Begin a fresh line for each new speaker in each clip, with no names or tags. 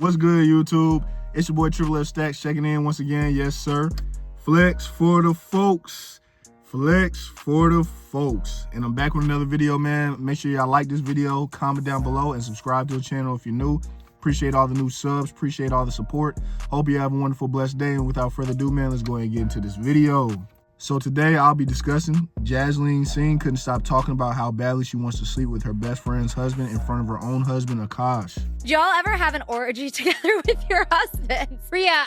What's good, YouTube? It's your boy TripleFStackz checking in once again. Yes, sir. Flex for the folks. Flex for the folks. And I'm back with another video, man. Make sure y'all like this video, comment down below, and subscribe to the channel if you're new. Appreciate all the new subs. Appreciate all the support. Hope you have a wonderful, blessed day. And without further ado, man, let's go ahead and get into this video. So today I'll be discussing Jasleen Singh couldn't stop talking about how badly she wants to sleep with her best friend's husband in front of her own husband, Akash.
Do y'all ever have an orgy together with your husbands?
Priya,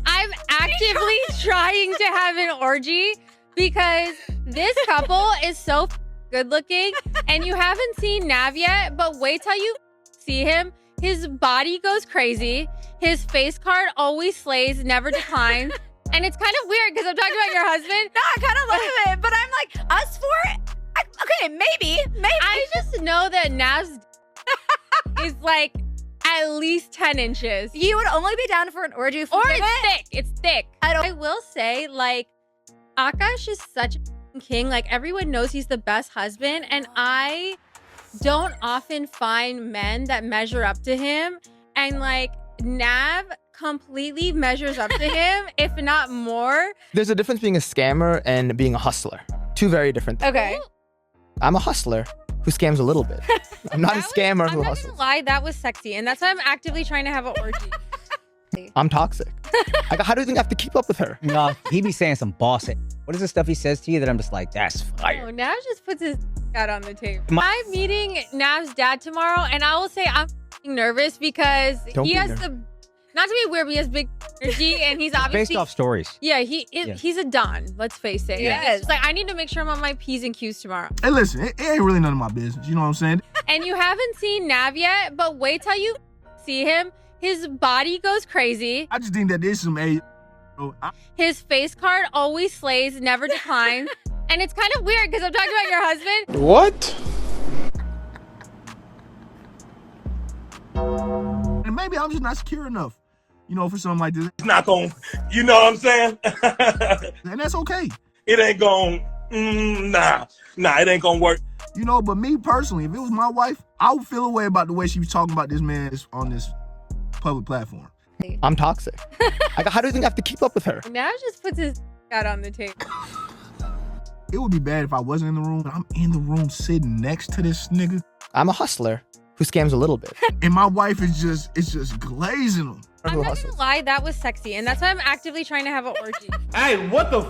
I'm actively trying to have an orgy because this couple is so good looking, and you haven't seen Nav yet, but wait till you see him. His body goes crazy. His face card always slays, never declines. And it's kind of weird because I'm talking about your husband.
No, I kind of love it, but I'm like, us for it? Okay, maybe.
I just know that Nav's is like at least 10 inches.
You would only be down for an orgy if we
Or
did
it's
it.
thick. It's thick. I will say, like, Akash is such a king. Like, everyone knows he's the best husband. And I don't often find men that measure up to him. And, like, Nav completely measures up to him, if not more.
There's a difference being a scammer and being a hustler. Two very different things.
Okay.
I'm a hustler who scams a little bit. I'm not a scammer who
I'm not
hustles.
gonna lie, that was sexy. And that's why I'm actively trying to have an orgy.
I'm toxic. How do you think I have to keep up with her?
No, he be saying some boss it. What is the stuff he says to you that I'm just like, that's fire?
Oh, Nav just puts his out on the table. I'm meeting Nav's dad tomorrow, and I will say I'm nervous because
Don't
he
be
has
nervous.
the, not to be weird, but he has big energy, and he's obviously
Based off stories.
Yeah, he's a don. Let's face it.
Yes.
It's just like I need to make sure I'm on my P's and Q's tomorrow.
Hey, listen, it ain't really none of my business. You know what I'm saying?
And you haven't seen Nav yet, but wait till you see him. His body goes crazy.
I just think that there's some age.
His face card always slays, never declines. And it's kind of weird because I'm talking about your husband.
What?
And maybe I'm just not secure enough, you know, for something like this.
It's not going, you know what I'm saying?
And that's okay.
It ain't going, nah, it ain't going to work.
You know, but me personally, if it was my wife, I would feel a way about the way she was talking about this man on this public platform.
I'm toxic. How do you think I have to keep up with her?
Nav just puts his out on the table.
It would be bad if I wasn't in the room, but I'm in the room sitting next to this nigga.
I'm a hustler who scams a little bit.
And my wife is just glazing him.
I'm
Who
not
hustles.
gonna lie, that was sexy. And that's why I'm actively trying to have an orgy.
Hey, what the?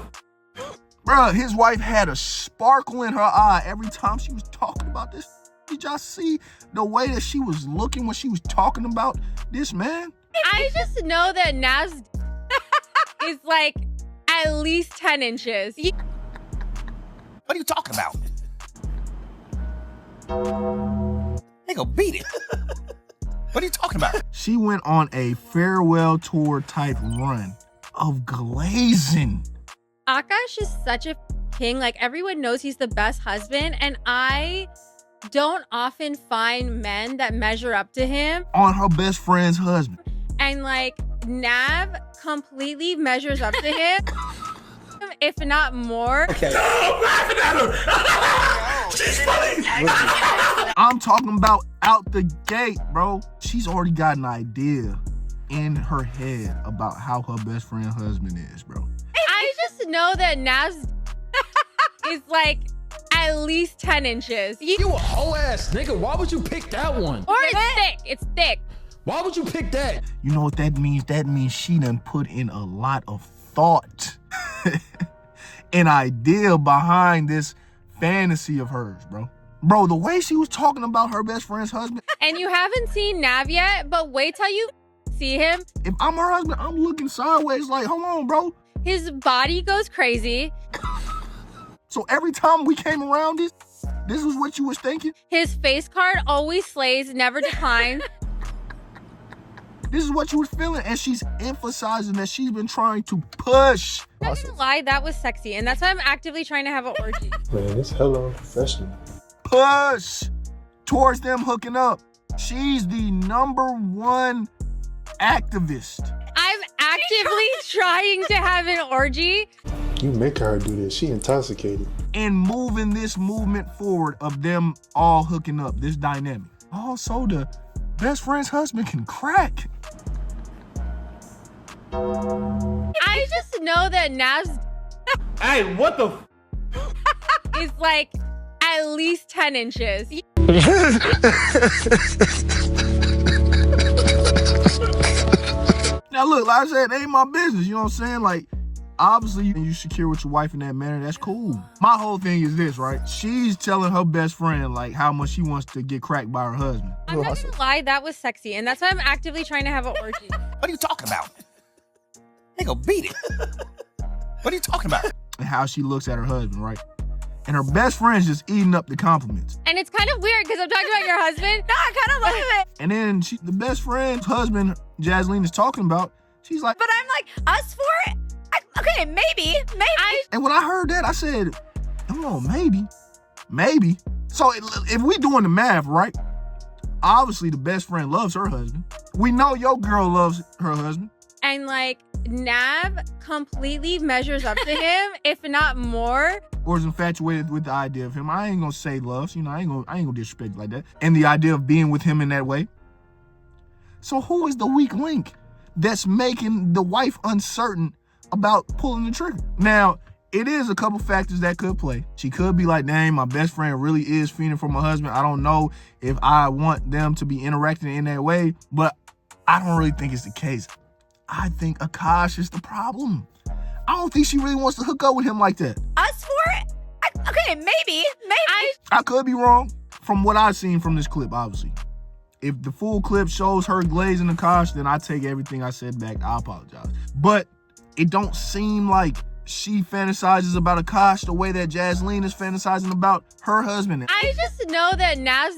Bruh, his wife had a sparkle in her eye every time she was talking about this. Did y'all see the way that she was looking when she was talking about this man?
I just know that Nav's is like at least 10 inches.
What are you talking about? Nigga, beat it. What are you talking about?
She went on a farewell tour type run of glazing.
Akash is such a king. Like, everyone knows he's the best husband. And I don't often find men that measure up to him.
On her best friend's husband.
And like, Nav completely measures up to him, if not more.
Okay.
I'm laughing at her. She's funny.
I'm talking about out the gate, bro. She's already got an idea in her head about how her best friend's husband is, bro.
I just know that Nav's is like at least 10 inches.
You a whole ass nigga. Why would you pick that one?
Or it's thick. It's thick.
Why would you pick that?
You know what that means? That means she done put in a lot of thought and idea behind this fantasy of hers, bro. Bro, the way she was talking about her best friend's husband.
And you haven't seen Nav yet, but wait till you see him.
If I'm her husband, I'm looking sideways like, hold on, bro.
His body goes crazy.
So every time we came around this was what you was thinking?
His face card always slays, never declines.
This is what you was feeling, and she's emphasizing that she's been trying to push.
I'm not gonna lie, that was sexy. And that's why I'm actively trying to have an orgy.
Man, it's hella unprofessional.
Push towards them hooking up. She's the #1 activist.
I'm actively trying to have an orgy.
You make her do this. She intoxicated.
And moving this movement forward of them all hooking up, this dynamic. Also, the best friend's husband can crack.
I just know that Nav's
Hey, what the?
is like at least 10 inches.
Now look, like I said, it ain't my business, you know what I'm saying? Like, obviously you secure with your wife in that manner, that's cool. My whole thing is this, right? She's telling her best friend like how much she wants to get cracked by her husband.
I'm not gonna lie, that was sexy, and that's why I'm actively trying to have an orgy.
What are you talking about? They gonna beat it. What are you talking about?
And how she looks at her husband, right? And her best friend's just eating up the compliments.
And it's kind of weird because I'm talking about your husband.
No, I kind of love it.
And then the best friend's husband, Jasleen, is talking about, she's like,
But I'm like, us for it? Okay, maybe.
and when I heard that, I said, oh, maybe. So if we doing the math, right? Obviously, the best friend loves her husband. We know your girl loves her husband.
And like Nav completely measures up to him, if not more.
Or is infatuated with the idea of him. I ain't gonna say loves, you know, I ain't gonna disrespect like that. And the idea of being with him in that way. So who is the weak link that's making the wife uncertain about pulling the trigger? Now, it is a couple factors that could play. She could be like, dang, my best friend really is fiending for my husband. I don't know if I want them to be interacting in that way, but I don't really think it's the case. I think Akash is the problem. I don't think she really wants to hook up with him like that.
Us for it? Okay, maybe.
I could be wrong from what I've seen from this clip, obviously. If the full clip shows her glazing Akash, then I take everything I said back. I apologize. But it don't seem like she fantasizes about Akash the way that Jasleen is fantasizing about her husband.
I just know that Nav's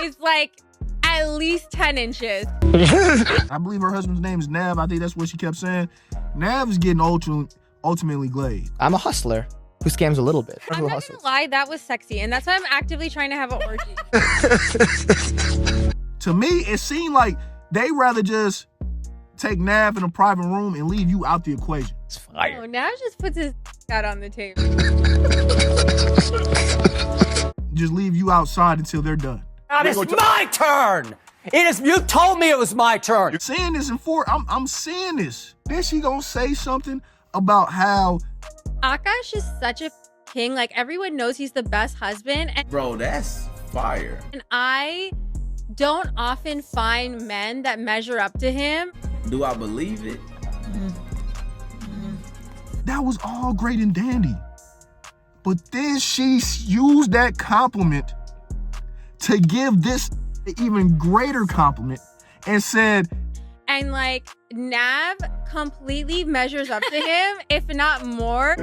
is like at least 10 inches.
I believe her husband's name is Nav. I think that's what she kept saying. Nav is getting ultimately glazed.
I'm a hustler who scams a little bit.
I'm not gonna lie, that was sexy, and that's why I'm actively trying to have an orgy.
To me, it seemed like they rather just take Nav in a private room and leave you out the equation.
It's fire.
Oh, Nav just puts his out on the table.
Just leave you outside until they're done.
Now it's my turn. You told me it was my turn.
You're saying this I'm saying this. Then she gonna say something about how
Akash is such a king. Like, everyone knows he's the best husband. And,
bro, that's fire.
And I don't often find men that measure up to him.
Do I believe it?
that was all great and dandy. But then she used that compliment to give this even greater compliment and said,
and like Nav completely measures up to him, if not more.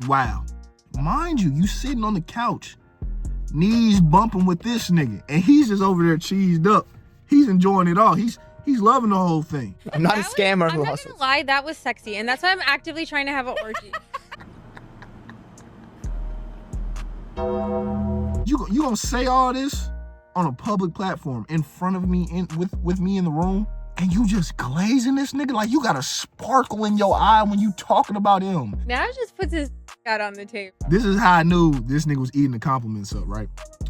Wow. Mind you, you sitting on the couch, knees bumping with this nigga, and he's just over there cheesed up. He's enjoying it all. He's loving the whole thing.
I'm not a scammer who hustles.
I'm not gonna lie, that was sexy, and that's why I'm actively trying to have an orgy.
You gonna say all this on a public platform in front of me, with me in the room, and you just glazing this nigga like you got a sparkle in your eye when you talking about him.
Now just puts his out on the table.
This is how I knew this nigga was eating the compliments up, right?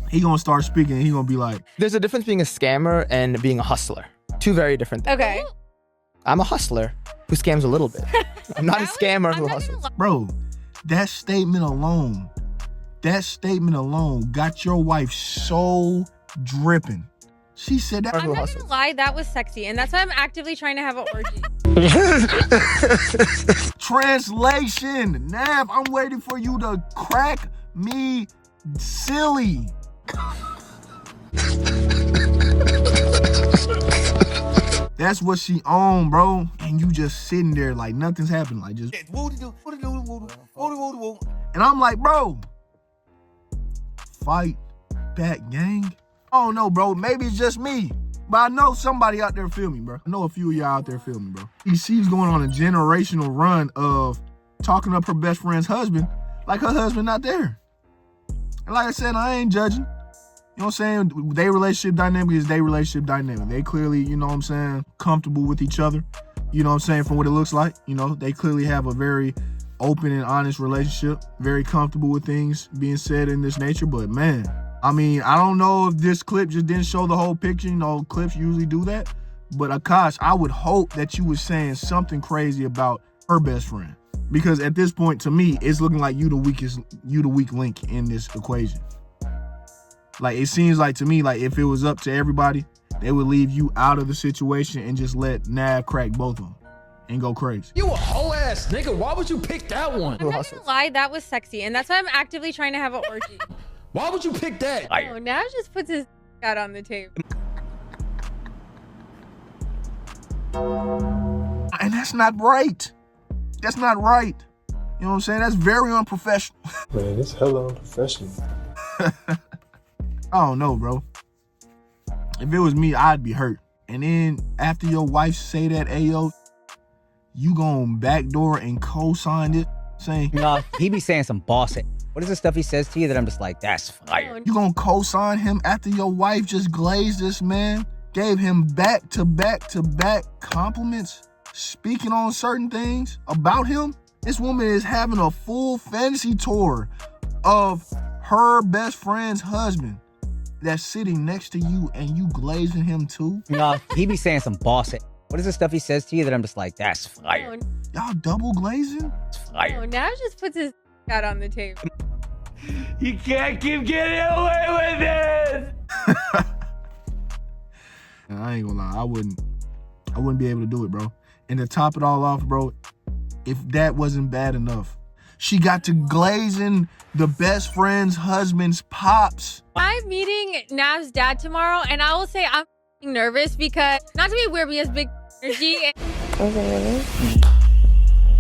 He gonna start speaking and he gonna be like,
there's a difference being a scammer and being a hustler. Two very different things.
Okay.
I'm a hustler who scams a little bit. I'm not a scammer who hustles.
Bro, that statement alone got your wife so dripping. She said that.
I'm not gonna lie, that was sexy, and that's why I'm actively trying to have an orgy.
Translation, Nav, I'm waiting for you to crack me silly. That's what she on, bro. And you just sitting there like nothing's happening, like just. And I'm like, bro, fight back, gang. I don't know, bro. Maybe it's just me. But I know somebody out there feel me, bro. I know a few of y'all out there feel me, bro. She's going on a generational run of talking up her best friend's husband like her husband not there. And like I said, I ain't judging. You know what I'm saying? Their relationship dynamic is their relationship dynamic. They clearly, you know what I'm saying, comfortable with each other. You know what I'm saying, from what it looks like. You know, they clearly have a very open and honest relationship. Very comfortable with things being said in this nature. But man, I mean, I don't know if this clip just didn't show the whole picture. You know, clips usually do that. But Akash, I would hope that you were saying something crazy about her best friend. Because at this point, to me, it's looking like you the weak link in this equation. Like, it seems like to me, like if it was up to everybody, they would leave you out of the situation and just let Nav crack both of them and go crazy.
You a whole ass nigga. Why would you pick that one?
I'm not gonna lie, that was sexy, and that's why I'm actively trying to have an orgy.
Why would you pick that?
Oh, Nav just puts his out on the table.
And that's not right. That's not right. You know what I'm saying? That's very unprofessional.
Man, it's hella unprofessional.
I don't know, bro. If it was me, I'd be hurt. And then after your wife say that, ayo, you gon' backdoor and co-sign it, saying,
No, he be saying some boss it. What is the stuff he says to you that I'm just like, that's fire?
You gonna co-sign him after your wife just glazed this man, gave him back-to-back compliments, speaking on certain things about him? This woman is having a full fantasy tour of her best friend's husband that's sitting next to you, and you glazing him too?
No, he be saying some boss it. What is the stuff he says to you that I'm just like, that's fire?
Y'all double glazing?
That's fire.
Oh, Nav just puts his out on the table.
You can't keep getting away with it.
And I ain't gonna lie, I wouldn't be able to do it, bro. And to top it all off, bro, if that wasn't bad enough, she got to glazing the best friend's husband's pops.
I'm meeting Nav's dad tomorrow, and I will say I'm nervous because, not to be weird, but he has big energy.
I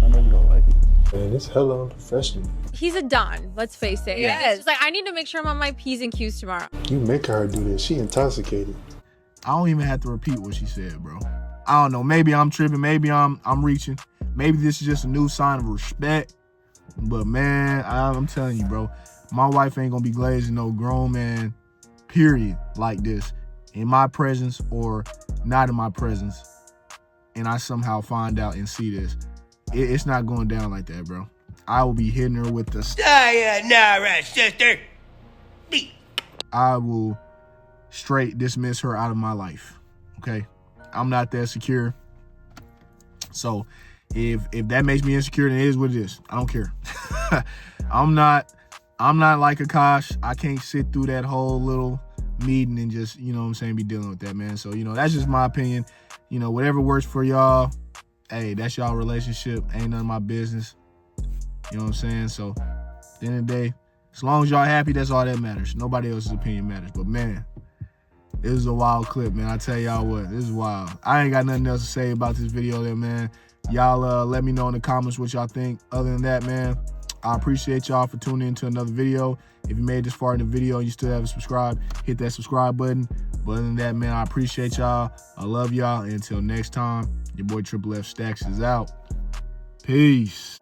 know you don't like it. Man, it's hella unprofessional.
He's a Don, let's face it.
Yes.
It's just like, I need to make sure I'm on my P's and Q's tomorrow.
You make her do this. She intoxicated.
I don't even have to repeat what she said, bro. I don't know. Maybe I'm tripping. Maybe I'm reaching. Maybe this is just a new sign of respect. But man, I'm telling you, bro, my wife ain't gonna be glazing no grown man, period, like this in my presence or not in my presence. And I somehow find out and see this. It's not going down like that, bro. I will be hitting her with the
Sayonara, sister.
I will straight dismiss her out of my life. Okay? I'm not that secure. So if that makes me insecure, then it is what it is. I don't care. I'm not like Akash. I can't sit through that whole little meeting and just, you know what I'm saying, be dealing with that, man. So, you know, that's just my opinion. You know, whatever works for y'all, hey, that's y'all relationship. Ain't none of my business. You know what I'm saying? So at the end of the day, as long as y'all happy, that's all that matters. Nobody else's opinion matters. But man, this is a wild clip, man. I tell y'all what, this is wild. I ain't got nothing else to say about this video there, man. Y'all let me know in the comments what y'all think. Other than that, man, I appreciate y'all for tuning into another video. If you made it this far in the video and you still haven't subscribed, hit that subscribe button. But other than that, man, I appreciate y'all. I love y'all. And until next time, your boy TripleFStackz is out. Peace.